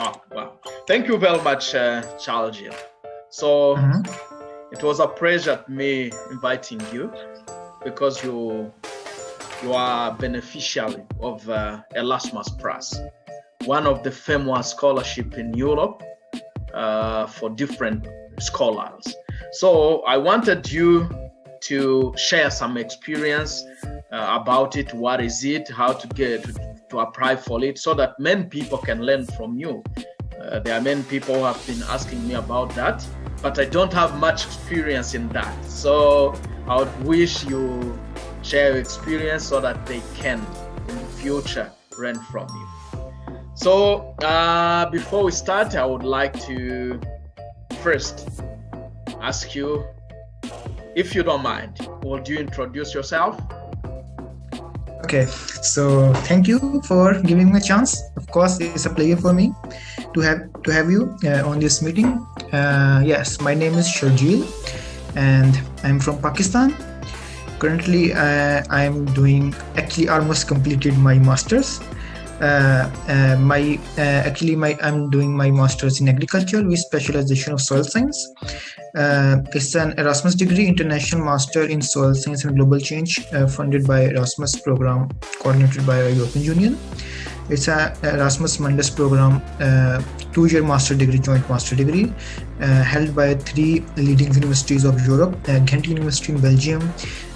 Wow, wow. Thank you very much, Charles. So it was a pleasure to me inviting you because you are beneficiary of Erasmus Plus, one of the famous scholarship in Europe for different scholars. So I wanted you to share some experience about it. What is it? How to get to apply for it, so that many people can learn from you. There are many people who have been asking me about that, but I don't have much experience in that. So I would wish you share your experience so that they can in the future learn from you. So before we start, I would like to first ask you, if you don't mind, would you introduce yourself? Okay, so thank you for giving me a chance. Of course, it's a pleasure for me to have you on this meeting. Yes, my name is Sharjeel, and I'm from Pakistan. Currently, I'm almost completed my masters. I'm doing my masters in agriculture with specialization of soil science. It's an Erasmus degree, international master in soil science and global change, funded by Erasmus program, coordinated by the European Union. It's an Erasmus Mundus program, 2-year master degree, joint master degree, held by 3 leading universities of Europe: Ghent University in Belgium,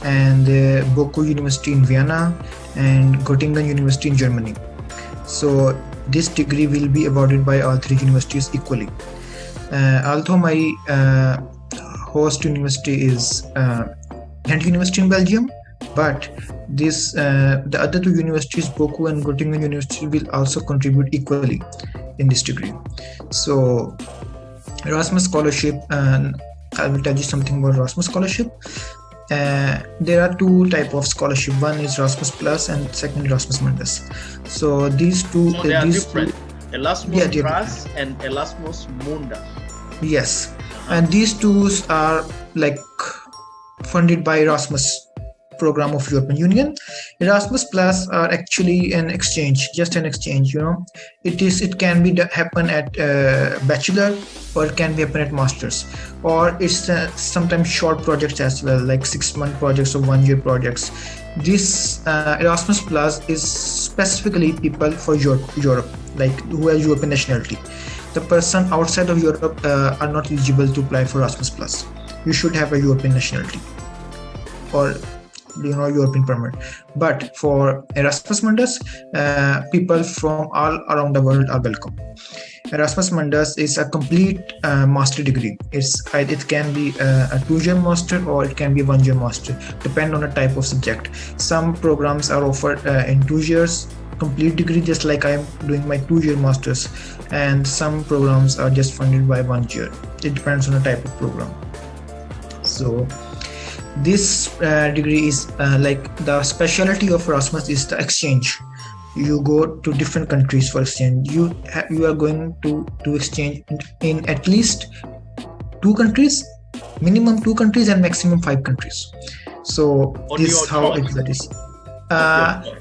and Boku University in Vienna, and Göttingen University in Germany. So this degree will be awarded by all 3 universities equally. Although my host university is Ghent University in Belgium, but the other 2 universities, Boku and Göttingen University, will also contribute equally in this degree. So Erasmus scholarship, and I will tell you something about Erasmus scholarship. There are 2 types of scholarship. One is Erasmus Plus and second Erasmus Mundus. So these two, they are different. Two, Erasmus Plus and Erasmus Mundus. Yes, and these 2 are like funded by Erasmus program of European Union. Erasmus Plus are actually an exchange, just an exchange. It can be happen at bachelor, or it can be happen at masters, or it's sometimes short projects as well, like 6-month projects or 1-year projects. This Erasmus Plus is specifically people for Europe, like who have European nationality. The person outside of Europe are not eligible to apply for Erasmus Plus. You should have a European nationality or European permit. But for Erasmus Mundus, people from all around the world are welcome. Erasmus Mundus is a complete master degree. It can be a 2-year master, or it can be a 1-year master, depend on the type of subject. Some programs are offered in 2 years complete degree, just like I'm doing my 2-year masters, and some programs are just funded by 1 year. It depends on the type of program. So this degree is like the specialty of Erasmus is the exchange. You go to different countries for exchange. You are going to exchange in at least 2 countries, minimum 2 countries, and maximum 5 countries. So this is how it is.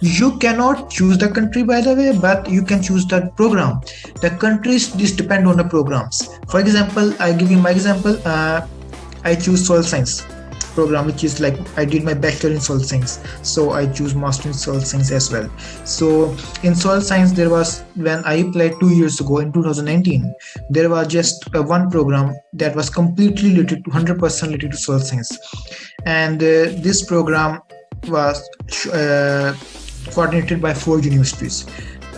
You cannot choose the country, by the way, but you can choose the program. The countries, this depend on the programs. For example, I give you my example. I choose soil science program, which is like I did my bachelor in soil science, so I choose master in soil science as well. So in soil science, there was, when I applied 2 years ago in 2019, there was just one program that was completely related to 100% related to soil science, and this program was coordinated by 4 universities: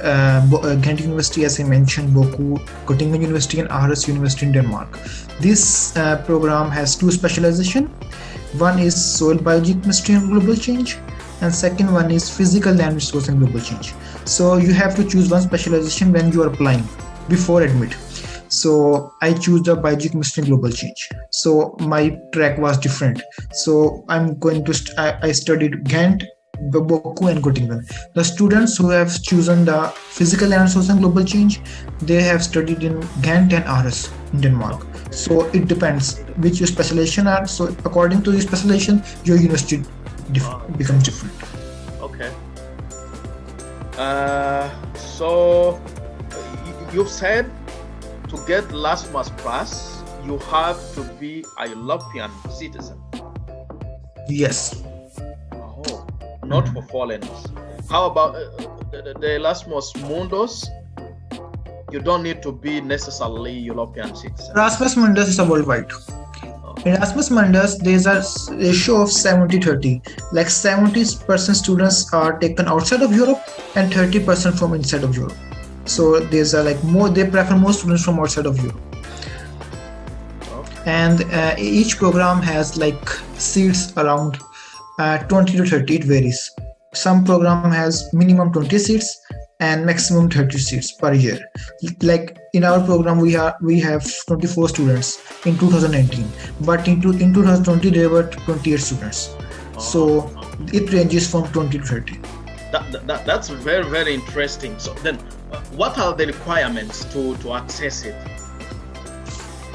Ghent University, as I mentioned, Boku, Göttingen University, and Aarhus University in Denmark. This program has 2 specializations. One is soil biology, chemistry, and global change, and second one is physical land resource and global change. So you have to choose one specialization when you are applying before admit. So I choose the biology, chemistry, and global change. So my track was different. So I'm going to I studied Ghent, Boku, and Göttingen. The students who have chosen the physical land resource and global change, they have studied in Ghent and Aarhus in Denmark. So it depends which your specialization are. So according to your specialization, your university becomes different. Okay. So you've said to get Erasmus Plus, you have to be a European citizen. Yes. Oh, not for foreigners. How about the Erasmus Mundos? You don't need to be necessarily European citizen. Erasmus Mundus is a worldwide. In Erasmus Mundus, there's a ratio of 70-30. Like 70% students are taken outside of Europe and 30% from inside of Europe. So there's a like more, they prefer more students from outside of Europe. And each program has like seats around 20 to 30, it varies. Some program has minimum 20 seats and maximum 30 seats per year. Like in our program, we have 24 students in 2019, but in 2020 there were 28 students. So it ranges from 20 to 30. That's very, very interesting. So then, what are the requirements to access it?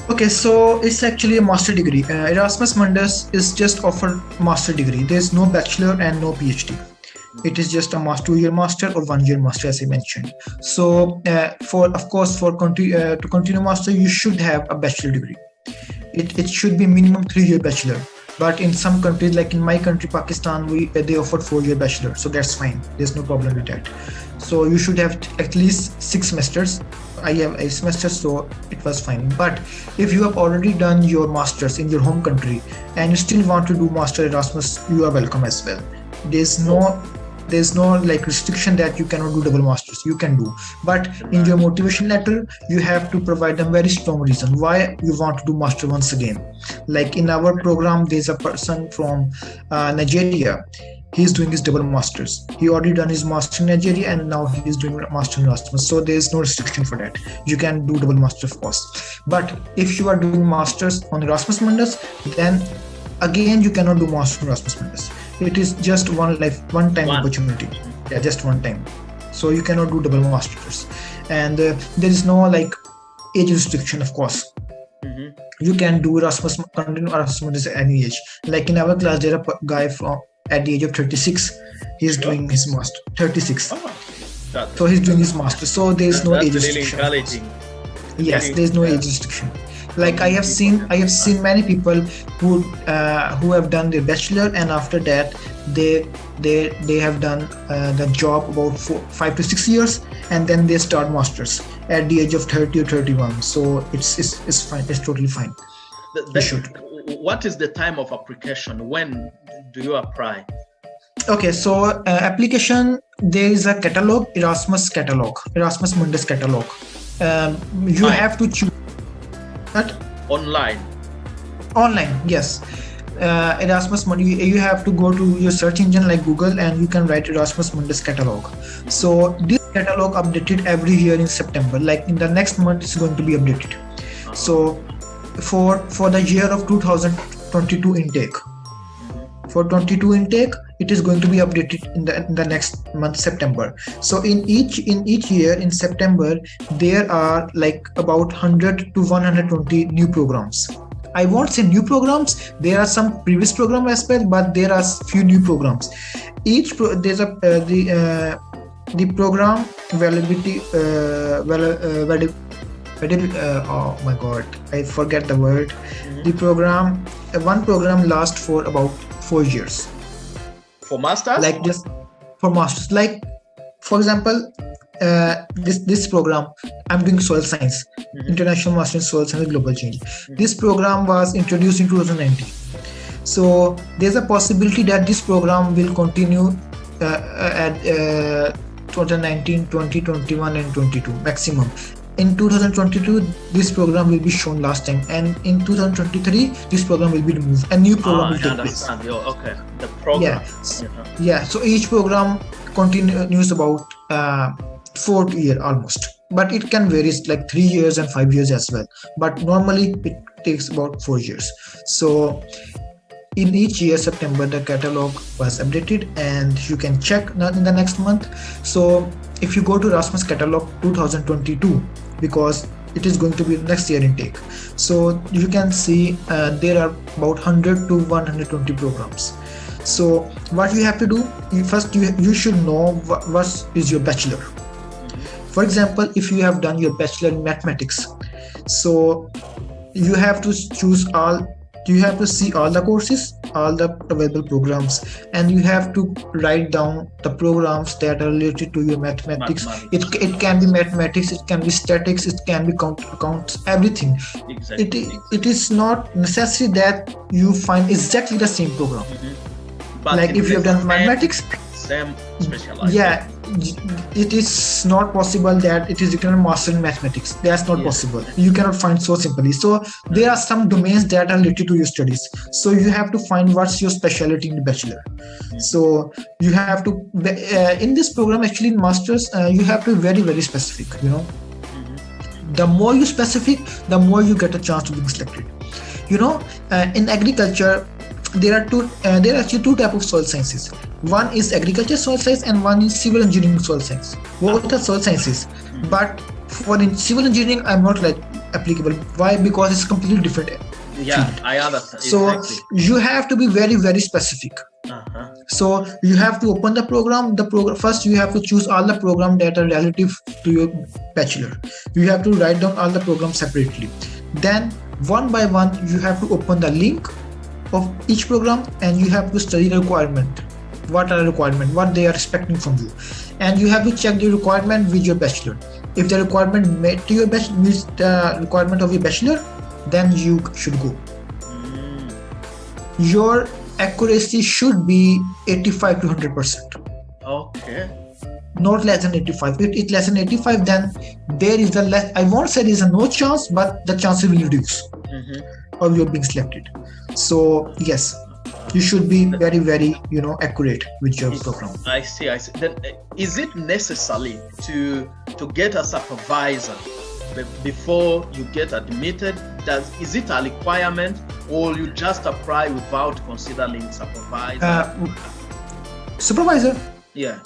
Okay, so it's actually a master degree. Erasmus Mundus is just offer master degree. There's no bachelor and no PhD. It is just a 2-year master or 1-year master, as I mentioned. So, to continue master, you should have a bachelor degree. It should be minimum 3-year bachelor. But in some countries, like in my country, Pakistan, they offered 4-year bachelor, so that's fine. There's no problem with that. So you should have at least 6 semesters. I have 8 semesters, so it was fine. But if you have already done your masters in your home country and you still want to do master Erasmus, you are welcome as well. There's no like restriction that you cannot do double masters. You can do, but in your motivation letter you have to provide them very strong reason why you want to do master once again. Like in our program, there's a person from Nigeria. He's doing his double masters. He already done his master in Nigeria and now he's doing master in Erasmus. So there's no restriction for that. You can do double master, of course. But if you are doing masters on Erasmus Mundus, then again you cannot do master in Erasmus Mundus. It is just one time opportunity. Yeah, just one time. So you cannot do double masters. And there is no like age restriction, of course. You can do continue Erasmus at any age. Like in our class, there is a guy from at the age of 36. He's doing his master. 36. So he's doing his master. So there is no age restriction. Yes, there is no age restriction. Like I have seen many people who have done their bachelor and after that they have done the job about 5 to 6 years and then they start masters at the age of 30 or 31. So it's fine. It's totally fine. What is the time of application? When do you apply? Okay, so application, there is a catalog, Erasmus Catalog, Erasmus Mundus Catalog. You have to choose. Online, yes. Erasmus Mundus, you have to go to your search engine like Google and you can write Erasmus Mundus Catalog. So this catalog updated every year in September. Like in the next month, it's going to be updated. So for the year of 2022 intake, for 22 intake, it is going to be updated in the next month, September. So in each year in September, there are like about 100 to 120 new programs. I won't say new programs. There are some previous programs as well, but there are few new programs. There's the program validity. Oh my God, I forget the word. The program, one program lasts for about 4 years. For masters? Like this, for masters. Like, for example, this program, I'm doing soil science, International Master in Soil Science and Global Change. This program was introduced in 2019. So there's a possibility that this program will continue at 2019, 2021 and 22 maximum. In 2022, this program will be shown last time, and in 2023, this program will be removed. A new program will take place. Okay, the program. Yeah. So each program continues about 4 years almost, but it can vary like 3 years and 5 years as well. But normally it takes about 4 years. So in each year, September, the catalog was updated, and you can check in the next month. So if you go to Erasmus Catalog 2022, because it is going to be next year intake, so you can see there are about 100 to 120 programs. So what you have to do, first you should know what is your bachelor. For example, if you have done your bachelor in mathematics, So you have to choose all, you have to see all the courses, all the available programs, and you have to write down the programs that are related to your mathematics. It can be mathematics, it can be statics, it can be accounts, everything. Exactly. It is not necessary that you find exactly the same program. But like if you have done mathematics, same specialization. Yeah, it is not possible that it is written on master in mathematics. That's not possible. You cannot find so simply. So there are some domains that are related to your studies. So you have to find what's your specialty in the bachelor. So you have to in this program, actually in masters, you have to be very, very specific. You know, the more you specific, the more you get a chance to be selected. You know, in agriculture, there are actually two types of soil sciences. One is agriculture soil science and one is civil engineering soil science. Both are soil sciences, but for in civil engineering, I'm not like applicable. Why? Because it's completely different. Yeah, I understand. So exactly. You have to be very, very specific. So you have to open the program. First, you have to choose all the programs that are relative to your bachelor. You have to write down all the programs separately. Then one by one, you have to open the link of each program and you have to study the requirement. What are the requirements? What they are expecting from you, and you have to check the requirement with your bachelor. If the requirement met to your meets the requirement of your bachelor, then you should go. Your accuracy should be 85 to 100%. Okay. Not less than 85. If it's less than 85, then there is a less. I won't say there is a no chance, but the chances will reduce of you being selected. So yes, you should be very, very accurate with your program. I see. Then is it necessary to get a supervisor before you get admitted? Is it a requirement, or you just apply without considering supervisor? Supervisor? Yeah.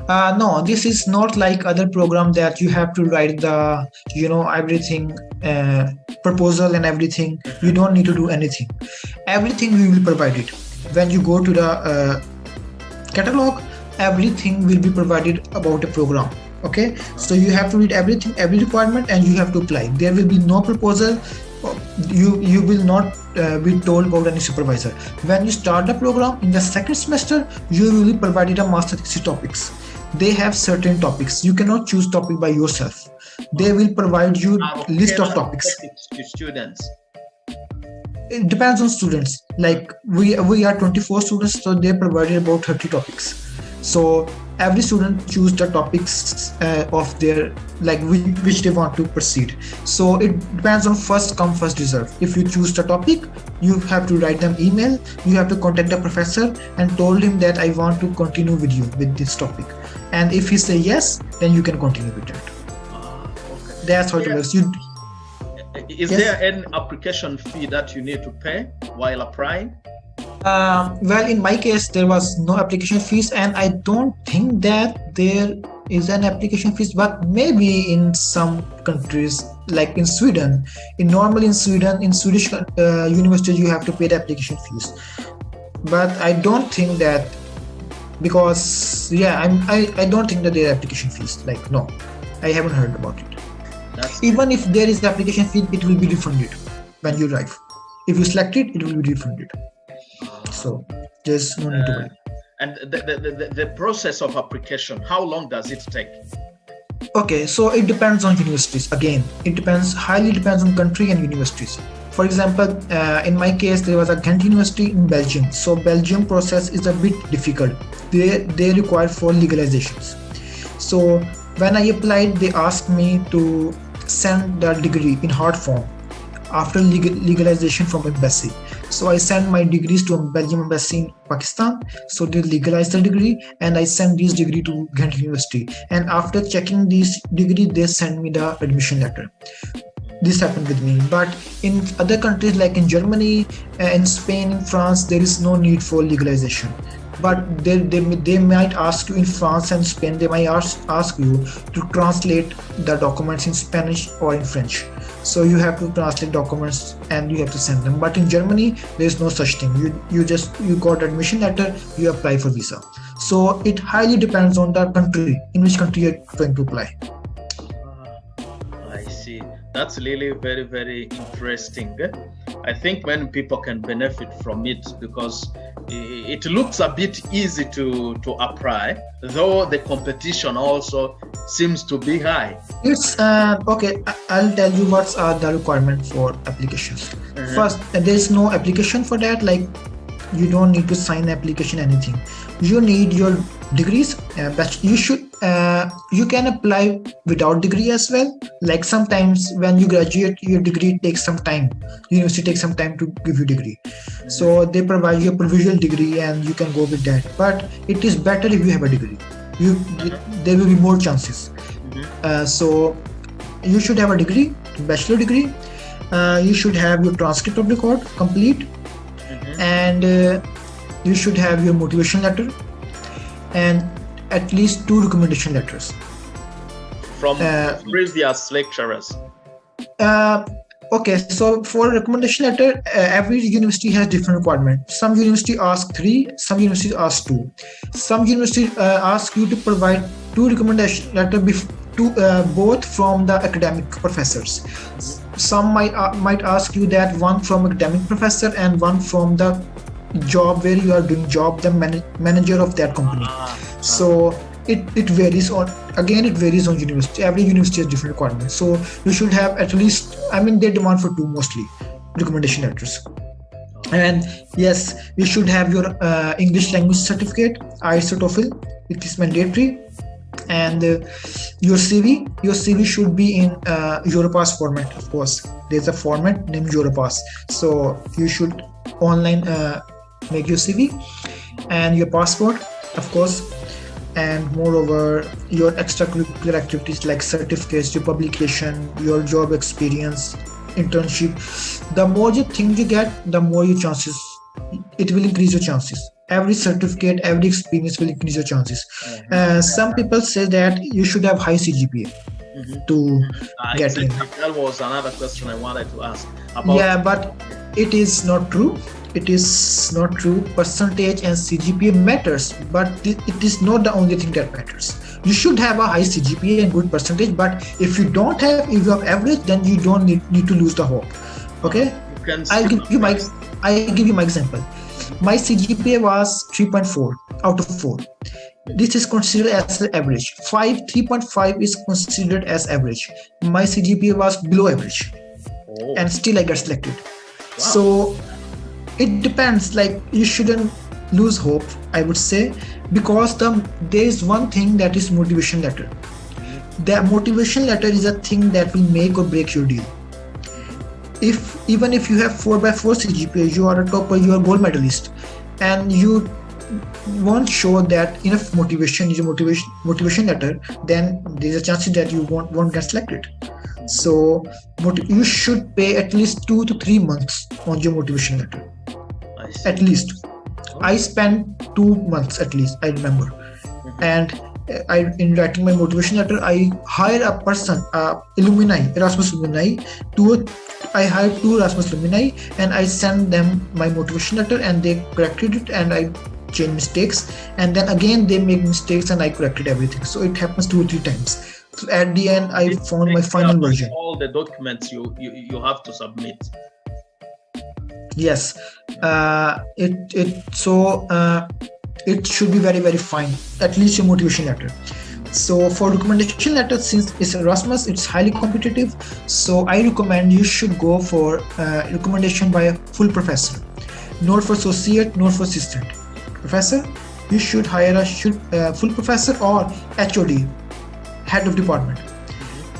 No, this is not like other program that you have to write the everything, proposal and everything. You don't need to do anything. Everything we will provide it. When you go to the catalog, everything will be provided about the program. Okay, so you have to read everything, every requirement, and you have to apply. There will be no proposal. You will not be told about any supervisor. When you start the program in the second semester, you will be provided a master thesis topics. They have certain topics. You cannot choose topic by yourself. They will provide you list of topics. To students. It depends on students. Like we are 24 students, so they provided about 30 topics. So every student choose the topics of their which they want to proceed. So it depends on first come first reserve. If you choose the topic, you have to write them email. You have to contact the professor and told him that I want to continue with you with this topic. And if he say yes, then you can continue with that. Okay. That's how it works. Is there any application fee that you need to pay while applying? Well, in my case, there was no application fees, and I don't think that there is an application fees, but maybe in some countries, like in Sweden, in Swedish universities, you have to pay the application fees. But I don't think that, because I don't think that there are application fees. No, I haven't heard about it. Even if there is the application fee, it will be refunded when you arrive. If you select it, it will be refunded. So there's no need to worry. And the process of application, how long does it take? Okay, so it depends on universities. Again, it highly depends on country and universities. For example, in my case, there was a Ghent University in Belgium. So Belgium process is a bit difficult. They require for legalizations. So when I applied, they asked me to send the degree in hard form after legalization from embassy. So I sent my degrees to a Belgium embassy in Pakistan. So they legalized the degree, and I sent this degree to Ghent University. And after checking this degree, they sent me the admission letter. This happened with me. But in other countries like in Germany, in Spain, in France, there is no need for legalization. But they might ask you in France and Spain, they might ask you to translate the documents in Spanish or in French. So you have to translate documents and you have to send them. But in Germany, there is no such thing. You got admission letter, you apply for visa. So it highly depends on the country, in which country you're going to apply. I see. university. That's really very, very interesting. I think many people can benefit from it because it looks a bit easy to apply, though the competition also seems to be high. It's okay. I'll tell you what's the requirement for applications. First, there is no application for that. Like, you don't need to sign application, anything. You need your degrees, but you can apply without degree as well. Like, sometimes when you graduate, your degree takes some time. University takes some time to give you degree, so they provide you a provisional degree and you can go with that. But it is better if you have a degree. There will be more chances. So you should have a degree, bachelor degree. You should have your transcript of record complete, and you should have your motivation letter and at least 2 recommendation letters from previous lecturers. Okay, so for recommendation letter, every university has different requirements. Some university ask 3, some universities ask 2. Some universities ask you to provide 2 recommendation letter both from the academic professors. Some might ask you that one from academic professor and one from the job where you are doing job, the manager of that company. So it varies on, again, it varies on university. Every university has different requirements. So you should have at least, I mean, they demand for 2 mostly recommendation letters. And yes, you should have your English language certificate, IELTS or TOEFL. It is mandatory. And your CV should be in Europass format. Of course, there's a format named Europass, so you should online make your CV and your passport, of course. And moreover, your extracurricular activities like certificates, your publication, your job experience, internship. The more things you get, the more your chances, it will increase your chances. Every certificate, every experience will increase your chances. Some people say that you should have high CGPA to get in. That was another question I wanted to ask about. Yeah, but it is not true. It is not true. Percentage and CGPA matters, but it is not the only thing that matters. You should have a high CGPA and good percentage, but if you don't have, if you have average, then you don't need to lose the hope. Okay? I'll give you my example. My CGPA was 3.4 out of 4. This is considered as the average. 3.5 is considered as average. My CGPA was below average, and still I got selected. Wow. So it depends. Like, you shouldn't lose hope, I would say, because there is one thing, that is motivation letter. The motivation letter is a thing that will make or break your deal. Even if you have 4/4 CGPA, you are a topper, you are gold medalist, and you won't show that enough motivation is a motivation letter, then there's a chance that you won't get selected. So you should pay at least 2 to 3 months on your motivation letter. At least. I spent 2 months at least, I remember. And in writing my motivation letter, I hired a person, Erasmus alumni. I hired 2 Erasmus alumni, and I sent them my motivation letter, and they corrected it, and I changed mistakes, and then again they make mistakes, and I corrected everything. So it happens 2 or 3 times. So at the end, I found my final version. All the documents you have to submit. Yes, it should be very, very fine. At least your motivation letter. So for recommendation letter, since it's Erasmus, it's highly competitive. So I recommend you should go for recommendation by a full professor, not for associate, not for assistant professor. You should hire a full professor or HOD, head of department.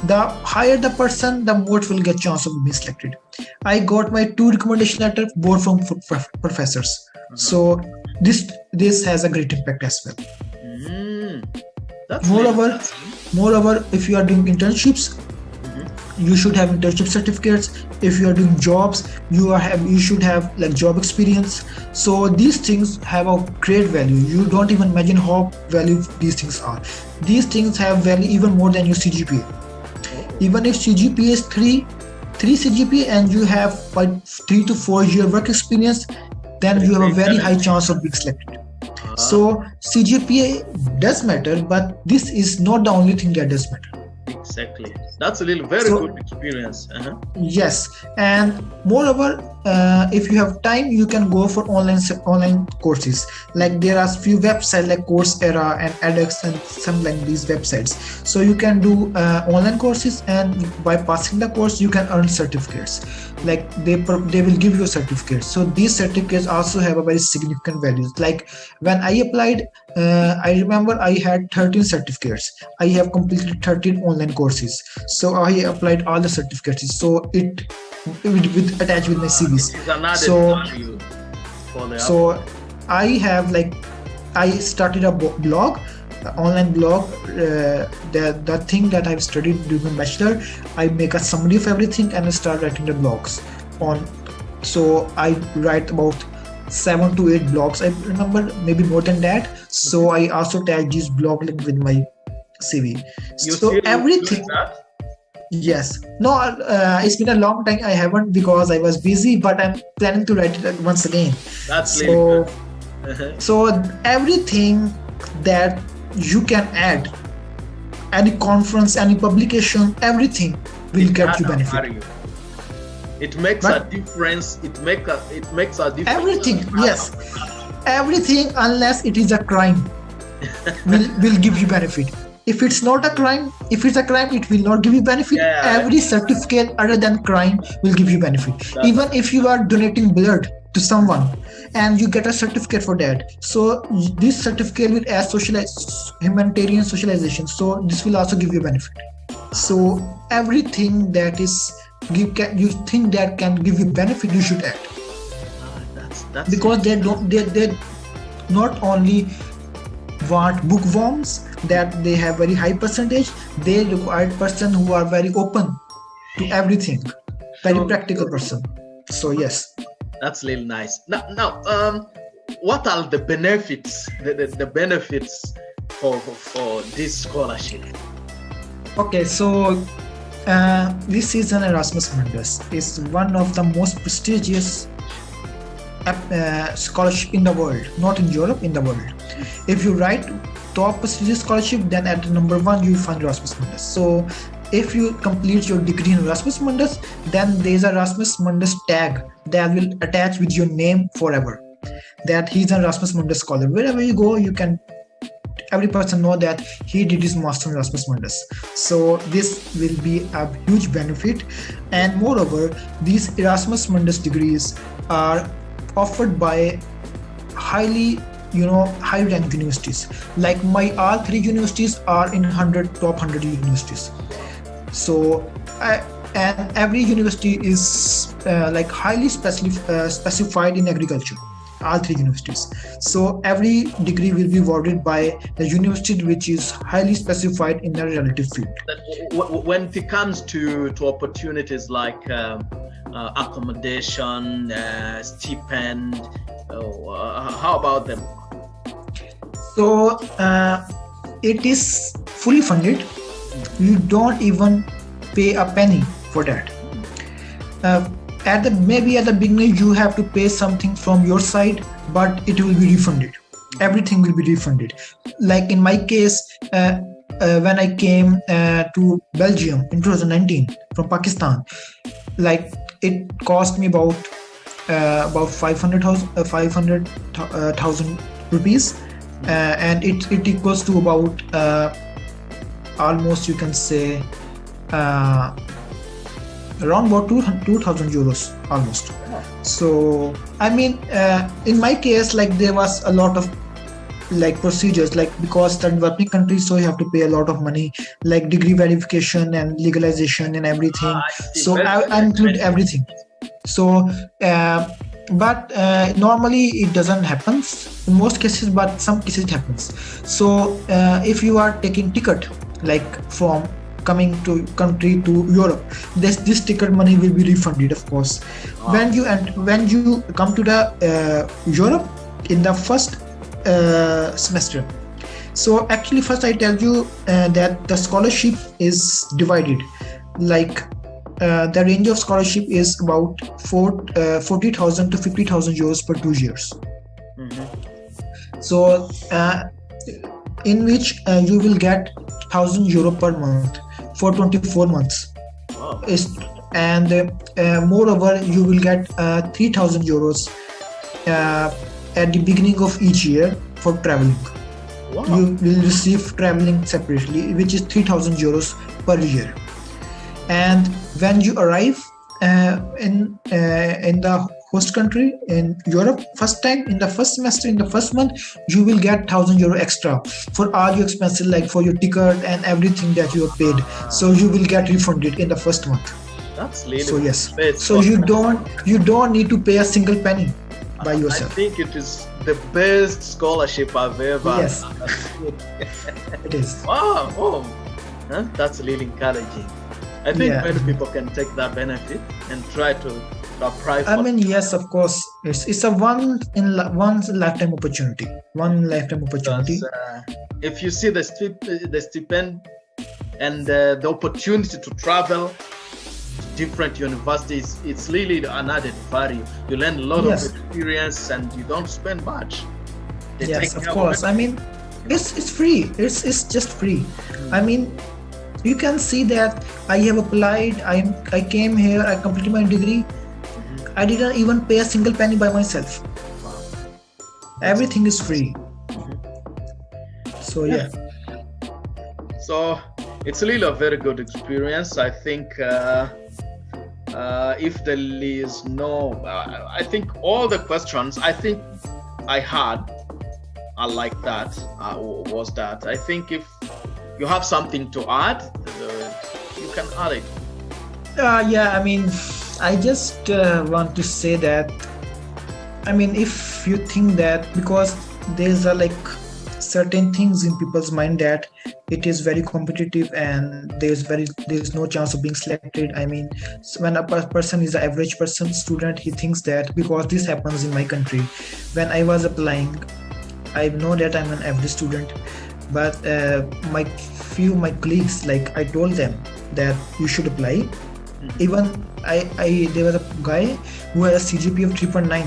The higher the person, the more it will get chance of being selected. I got my 2 recommendation letters both from professors. So this has a great impact as well. Moreover, if you are doing internships, you should have internship certificates. If you are doing jobs, you should have like job experience. So these things have a great value. You don't even imagine how valuable these things are. These things have value even more than your CGPA. Even if CGPA is 3 CGPA and you have 3 to 4 year work experience, then you have a very high chance of being selected. So CGPA does matter, but this is not the only thing that does matter. Exactly. That's a very good experience. Yes, and moreover, if you have time, you can go for online courses. Like there are few websites like Coursera and edX and some like these websites. So you can do online courses, and by passing the course, you can earn certificates. Like they will give you a certificate. So these certificates also have a very significant values. Like when I applied, I remember I had 13 certificates. I have completed 13 online courses. So I applied all the certificates. So it with attached with my CVs. So I have I started a blog, online blog. The thing that I've studied during my bachelor, I make a summary of everything and I start writing the blogs on. So I write about 7 to 8 blogs. I remember maybe more than that. So I also tag these blog link with my CV. So everything. Yes. No, it's been a long time. I haven't because I was busy, but I'm planning to write it once again. That's so. So everything that you can add, any conference, any publication, everything will get you benefit. It makes a difference. It makes a difference. Everything, yes. Everything unless it is a crime will give you benefit. If it's not a crime, if it's a crime, it will not give you benefit. Every certificate other than crime will give you benefit. Even if you are donating blood to someone and you get a certificate for that. So this certificate will add humanitarian socialization. So this will also give you benefit. So everything that is you think that can give you benefit, you should add. That's because they not only want bookworms that they have very high percentage, they require person who are very open to everything, very practical person. So yes, that's really nice. Now what are the benefits, the benefits for this scholarship? Okay, so this is an Erasmus Mundus. It's one of the most prestigious scholarship in the world, not in Europe, in the world. If you write top prestigious scholarship, then at number 1 you find Erasmus Mundus. So if you complete your degree in Erasmus Mundus, then there is a Erasmus Mundus tag that will attach with your name forever, that he's an Erasmus Mundus scholar. Wherever you go, you can every person know that he did his master in Erasmus Mundus. So this will be a huge benefit. And moreover, these Erasmus Mundus degrees are offered by highly high ranked universities. Like my all 3 universities are in top 100 universities. So and every university is highly specified in agriculture, all 3 universities. So every degree will be awarded by the university which is highly specified in a relative field. When it comes to opportunities like accommodation, stipend, how about them? So it is fully funded. You don't even pay a penny for that. Maybe at the beginning you have to pay something from your side, but it will be refunded. Everything will be refunded. Like in my case, when I came to Belgium in 2019 from Pakistan, like it cost me about 500,000 rupees, and it equals to about almost, you can say, around about 2,000 euros almost. So I mean, in my case, like there was a lot of procedures, because the developing countries, so you have to pay a lot of money, like degree verification and legalization and everything. So I include everything. So but normally it doesn't happen in most cases, but some cases it happens. So if you are taking ticket from coming to country to Europe, this ticket money will be refunded, of course. When you come to the Europe in the first semester. So actually, first I tell you that the scholarship is divided. The range of scholarship is about 40,000 to 50,000 euros per 2 years. Mm-hmm. So in which you will get 1,000 euro per month for 24 months. Wow. And moreover, you will get 3,000 euros at the beginning of each year for traveling. Wow. You will receive traveling separately, which is 3,000 euros per year. And when you arrive in the host country in Europe, first time in the first semester, in the first month, you will get 1,000 euro extra for all your expenses, like for your ticket and everything that you have paid. So you will get refunded in the first month. That's really so yes. great. So you don't need to pay a single penny by yourself. I think it is the best scholarship I've ever. Yes, it is. Wow. Oh, that's really encouraging. I think many people can take that benefit and try to apply for. I mean, yes, of course, it's a one lifetime opportunity. One lifetime opportunity. Because, if you see the stipend and the opportunity to travel to different universities, it's really an added value. You learn a lot of experience and you don't spend much. Yes, of course. I mean, it's free. It's just free. I mean, you can see that I have applied. I came here. I completed my degree. I didn't even pay a single penny by myself. Wow. Everything is free. So yeah. So it's really a very good experience. I think if there is no, I think all the questions I think I had are like that. Was that? I think if you have something to add, you can add it. Yeah, I mean, I just want to say that, I mean, if you think that because there's like certain things in people's mind that it is very competitive and there's no chance of being selected. I mean, when a person is an average person student, he thinks that because this happens in my country. When I was applying, I know that I'm an average student, but my colleagues, like I told them that you should apply. Even there was a guy who had a CGPA of 3.9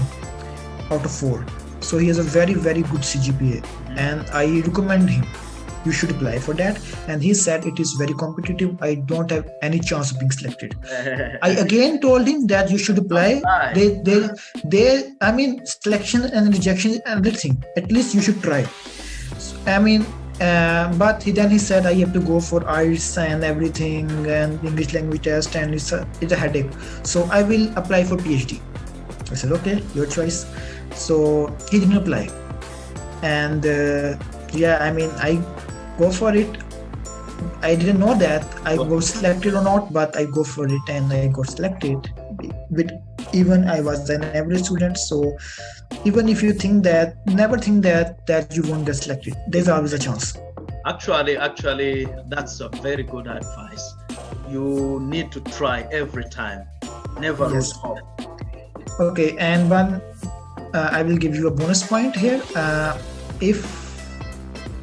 out of 4. So he has a very, very good CGPA, and I recommend him. You should apply for that. And he said it is very competitive. I don't have any chance of being selected. I again told him that you should apply. I mean, selection and rejection is another thing. At least you should try. I mean, but then he said I have to go for IELTS and everything and English language test, and it's a headache. So I will apply for PhD. I said, okay, your choice. So he didn't apply. And I mean, I go for it. I didn't know that I got selected or not, but I go for it and I got selected. Even I was an average student, so even if you think that, never think that you won't get selected. There's always a chance. Actually, that's a very good advice. You need to try every time. Never lose hope. Okay, and one, I will give you a bonus point here. If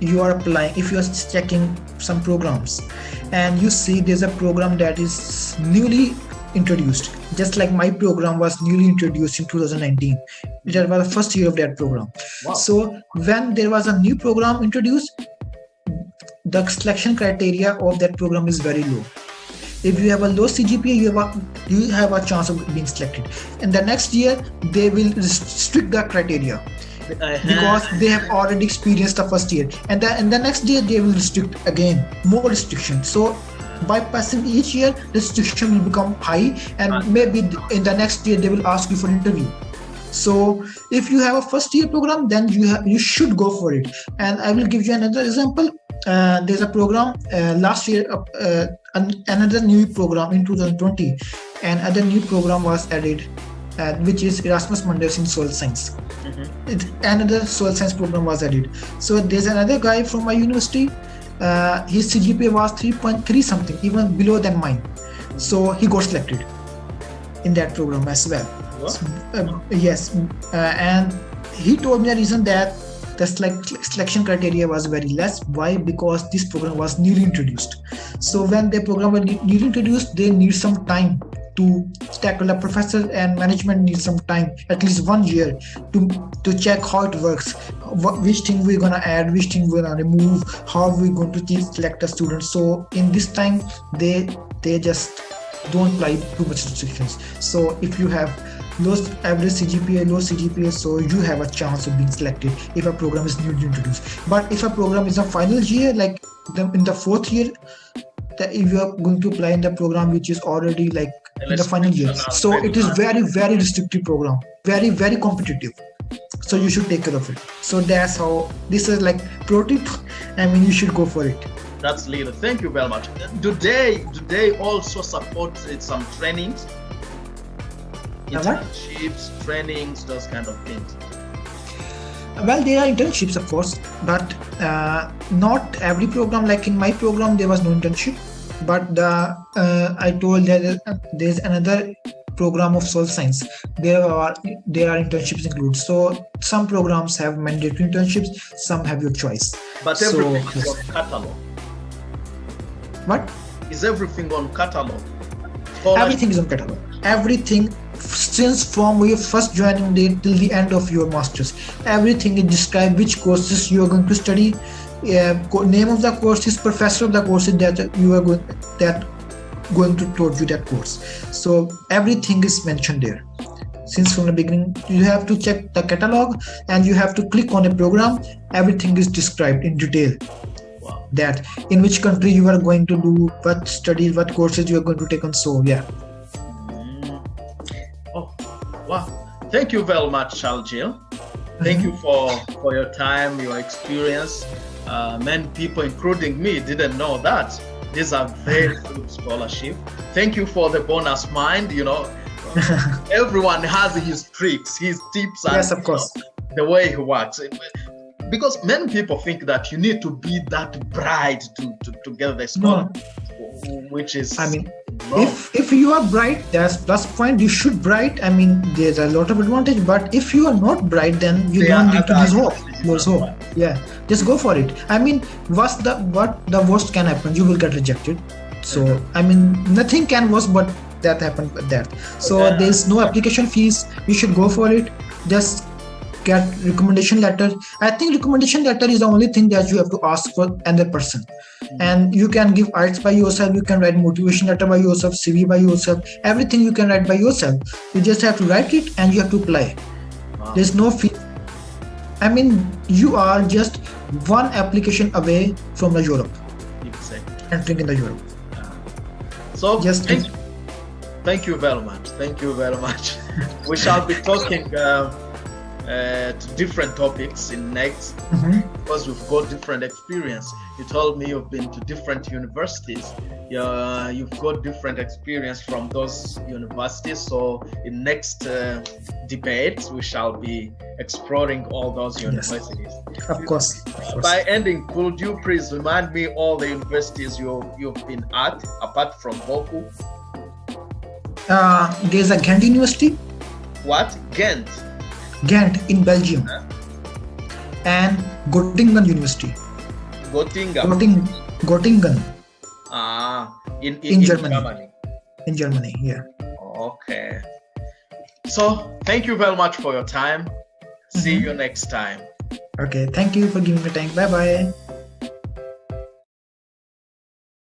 you are applying, if you are checking some programs and you see there's a program that is newly introduced, just like my program was newly introduced in 2019. It was the first year of that program. Wow. So when there was a new program introduced, the selection criteria of that program is very low. If you have a low CGPA, you have a chance of being selected. And the next year, they will restrict the criteria because they have already experienced the first year. And the next year, they will restrict again, more restrictions. So by passing each year, the restriction will become high, and maybe in the next year, they will ask you for interview. So if you have a first year program, then you should go for it. And I will give you another example. There's a program last year, another new program in 2020, and another new program was added, which is Erasmus Mondays in Soil Science. Another soil science program was added. So there's another guy from my university. His CGPA was 3.3 something, even below than mine. So he got selected in that program as well. Yes, and he told me the reason that the selection criteria was very less. Why? Because this program was newly introduced. So when the program was newly introduced, they need some time to tackle. The professor and management need some time, at least 1 year, to check how it works, which thing we're gonna add, which thing we're gonna remove, how we're going to select a student. So in this time, they just don't apply too much restrictions. So if you have low average CGPA, low CGPA, so you have a chance of being selected if a program is newly introduced. But if a program is a final year, like in the 4th year, that if you are going to apply in the program which is already like in the final year, so it is very, very restrictive program, very, very competitive. So you should take care of it. So that's how this is like pro tip. I mean, you should go for it. That's Lila. Thank you very much. Do they also support some trainings, internships, trainings, those kind of things? Well, there are internships, of course, but not every program. Like in my program, there was no internship, but I told that there's another program of social science. There are internships included. So some programs have mandatory internships, some have your choice. But everything is on catalog. What? Is everything on catalog? Everything is on catalog. Everything. Since from your first joining date till the end of your masters, everything is described, which courses you are going to study, name of the courses, professor of the courses that you are going to taught you that course. So everything is mentioned there. Since from the beginning, you have to check the catalog and you have to click on a program. Everything is described in detail. Wow. That in which country you are going to do, what studies, what courses you are going to take on. So yeah. Wow, thank you very much, Shaljil. Thank you for your time, your experience. Many people, including me, didn't know that. These are very good scholarship. Thank you for the bonus mind. Everyone has his tricks, his tips, and yes, of course, the way he works. Because many people think that you need to be that bright to get the scholarship, which is. I mean, if you are bright, that's plus point. You should bright. I mean, there's a lot of advantage. But if you are not bright, then you don't need to lose hope. Yeah, just go for it. I mean, what the worst can happen? You will get rejected. So I mean, nothing can worse, but that happened with that. So there's no application fees. You should go for it. Just get recommendation letter. I think recommendation letter is the only thing that you have to ask for another person. And you can give arts by yourself, you can write motivation letter by yourself, CV by yourself, everything you can write by yourself. You just have to write it and you have to apply. Wow. There's no fee. I mean, you are just one application away from the Europe. Exactly. Entering in the Europe. So just thank you very much. Thank you very much. We shall be talking to different topics in next because we've got different experience. You told me you've been to different universities. You've got different experience from those universities. So in next debates, we shall be exploring all those universities. Yes, of course. By ending, could you please remind me all the universities you've been at apart from Boku? There's a Ghent University. What? Ghent? Ghent in Belgium. And Göttingen University. Göttingen. In Germany. In Germany, yeah. Okay. So thank you very much for your time. See you next time. Okay, thank you for giving me time. Bye bye.